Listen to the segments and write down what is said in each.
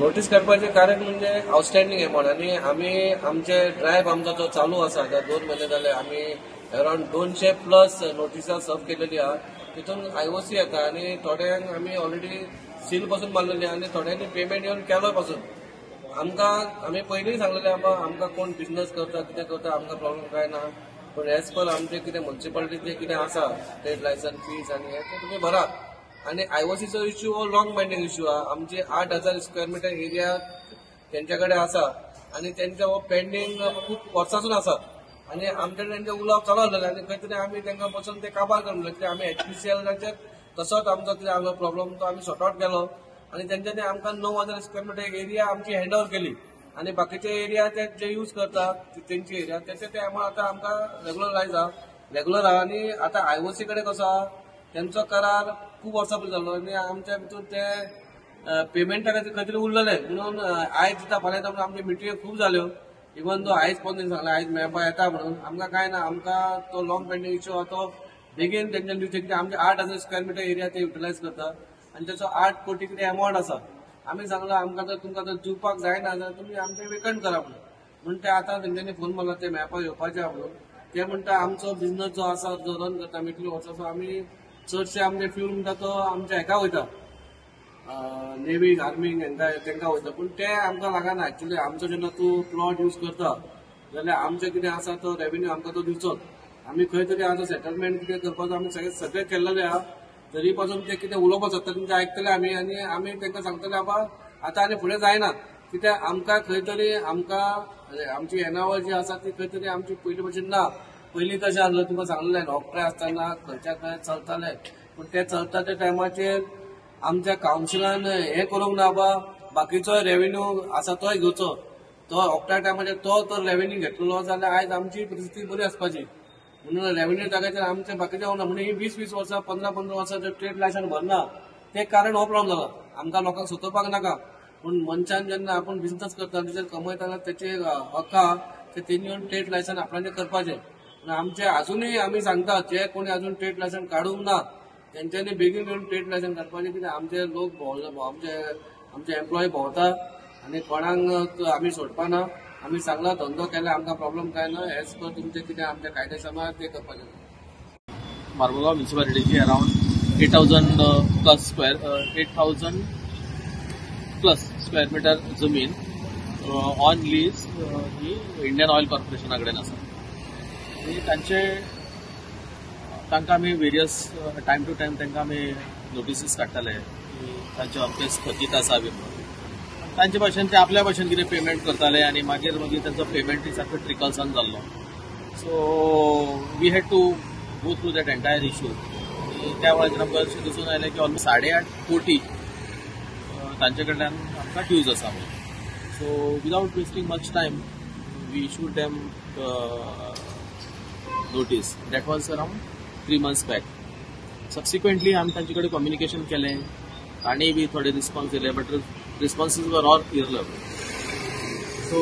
Notice काडपाचें कारण म्हणजे आउटस्टँडिंग अमाउंट आणि आम्ही आमचे ड्रायव्ह आमचा जो चालू आसा त्या 2 महिने जाले आम्ही अराउंड 200+ नोटिसा सर्व केलेली आहा. तितून आयओसी येता आणि थोड्यांक आम्ही ऑलरेडी सील पासून मारलेली आणि थोड्यांनी पेमेंट येऊन केलो पासून. आम्ही पयलीं सांगलेले आमकां कोण बिझनेस करता कितें करता आमकां प्रॉब्लेम काय ना, पण एज पर आमचे कितें म्युन्सिपालिटीचे कितें आसा ट्रेड लायसन फीज आणि हे ते तुम्ही भरा. आणि आयओसीचो इश्यू हो लॉंग पेंडिंग इश्यू आहा. आमची 8,000 स्क्वेअर मीटर एरिया त्यांच्याकडे आसा आणि त्यांचा हो पेंडिंग खूप वर्सांसून आसा आणि आमचे त्यांचे उलोव चालू आसलेले आणि खंय तरी आमी तांकां बसून ते काबार करले की आमी HPCLाचेर तसोच आमचो कितें आसलो प्रॉब्लेम तो आमी सॉर्ट आउट केलो आणि त्यांच्यानी आमकां 9,000 स्क्वेअर मीटर एरिया आमची हँड ओव्हर केली आणि बाकीचे एरिया ते जे यूज करतात त्यांची एरिया त्याचे ते अमाउंट आता आमकां रेग्युलर आहा आणि आता आयओसी कडेन कसो आहा त्यांचो करार खूप वर्सां पयलीं जाल्लो आणि आमच्या भितून ते पेमेंटा खातीर खंय तरी उरलेले म्हणून आयज दिता फाल्यां येता म्हणून आमच्यो मिटिंग्यो खूप जाल्यो. इवन तो आयज पसून सांगला आयज मेळपा येता म्हणून आमकां काय ना आमकां तो लॉंग पेंडिंग इश्यू आहा तो बेगीन तेंच्यानी दिवचे कितें आमचे 8,000 स्क्वेअर मीटर एरिया ते युटिलायज करतात आणि त्याचो 8 कोटी कितें अमाउंट आसा. आमी सांगला आमकां जर तुमकां जर दिवपाक जायना जाल्यार तुमी आमचे वेकंट करा म्हणून ते आतां तेंच्यांनी फोन मारला ते मेळपाक येवपाचे आहा म्हणून. ते म्हणटा आमचो बिझनस जो आसा जो रन करता आमी इतली वर्सां आमी चडशे आमचे फ्यूल म्हणटा तो आमच्या हेका वयता नेव्हीक आर्मीक तांकां वयता पण ते आमकां लागना. एक्चुअली आमचो जेन्ना तूं प्लॉट यूज करता जाल्यार आमचें कितें आसा तो रेव्हेन्यू आमकां तो दिवचोच. आमी खंय तरी आतां सेटलमेंट कितें करपाचो आमी सगळें केल्लेलें आहा. तरी पासून ते कितें उलोवपाक सोदता तेंचें आयकतले आमी आणि आमी तांकां सांगतले बाबा आतां आनी फुडें जायना कित्याक आमकां खंय तरी आमकां आमची एनावळ जी आसा ती खंय तरी आमची पयलीं भशेन ना. पयलीं कशें आसलें तुमकां सांगलेलें नोकरे आसतना खंयच्या खंय चलताले पूण ते चलता त्या टायमाचेर आमच्या कावन्सिलान हें करूंक ना बाबा बाकीचो रेव्हेन्यू आसा तोय घेवचो. तो ऑक्टा टायमाचेर तो तर रेव्हेन्यू घेतलो जाल्यार आयज आमची परिस्थिती बरी आसपाची म्हणून रेव्हेन्यू जाग्याचेर आमचे बाकीचे उरना म्हणून ही 20-20 वर्सां 15-15 वर्सां जर ट्रेड लायसन भरना ते कारण हो प्रॉब्लेम जाला. आमकां लोकांक सोदोवपाक नाका पूण मनशान जेन्ना आपूण बिझनस करता तेजेर कमयता जाल्यार तेचे हक्क आहा ते तेणी येवन ट्रेड लायसन आपल्याचेर करपाचें. आमचे अजूनय आमी सांगता जे कोणी अजून ट्रेड लायसन काडूंक ना तेंच्यांनी बेगीन येवन ट्रेड लायसन काडपाचें कित्याक आमचे लोक आमचे एम्प्लॉय भोंवता आणि कोणाक आमी सोडपाना. आमी सांगला धंदो केल्यार आमकां प्रॉब्लेम काय ना एज पर तुमचे कितें आमच्या कायदेसमा ते करपाचें. मार्मुगांव म्युनिसिपालिटीची अराउंड 8,000+ स्क्वेअर मीटर जमीन ऑन लीज ही इंडियन ऑयल कॉर्पोरेशना कडेन आसा आणि तांकां आमी वेरियस टायम टू टायम तांकां आमी नोटिसीस काडटाले की तांचे अमकें स्थगीत आसा बी म्हणून. तांचे भाशेन ते आपल्या भाशेन कितें पेमेंट करताले आणि मागीर तांचो पेमेंट सारको ट्रिकल्सान जाल्लो. So we had to go through that entire issue आणि त्या वेळाचेर आमकां अशें दिसून आयलें की ऑलमोस्ट 8.5 कोटी तांचे कडल्यान आमकां ड्यूज आसा म्हणून. So without wasting much time we issued them notice. That was around 3 months back. Subsequently आमी तांचे कडेन कम्युनिकेशन केलें तांणी बी थोडे रिस्पॉन्स दिले but responses were all irrelevant. So,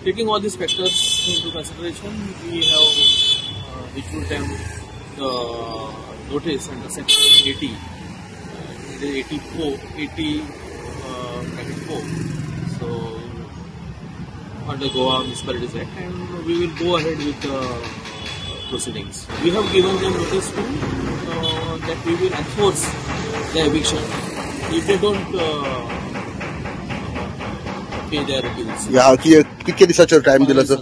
taking all these factors into consideration, we have issued them the notice under Section 80, 80(4). So, under Goa Municipalities Act, and we will go ahead with the proceedings. We have given them notice to that we will enforce the eviction if they don't pay their dues. या कितके दिसाचो time दिला sir?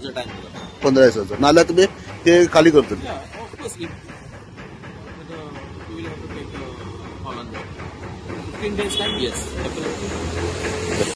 15 दिसाचो. नाल्यार तुमी ते खाली करतले? Yeah, obviously. We will have to take a call on that. 15 days time, yes, definitely.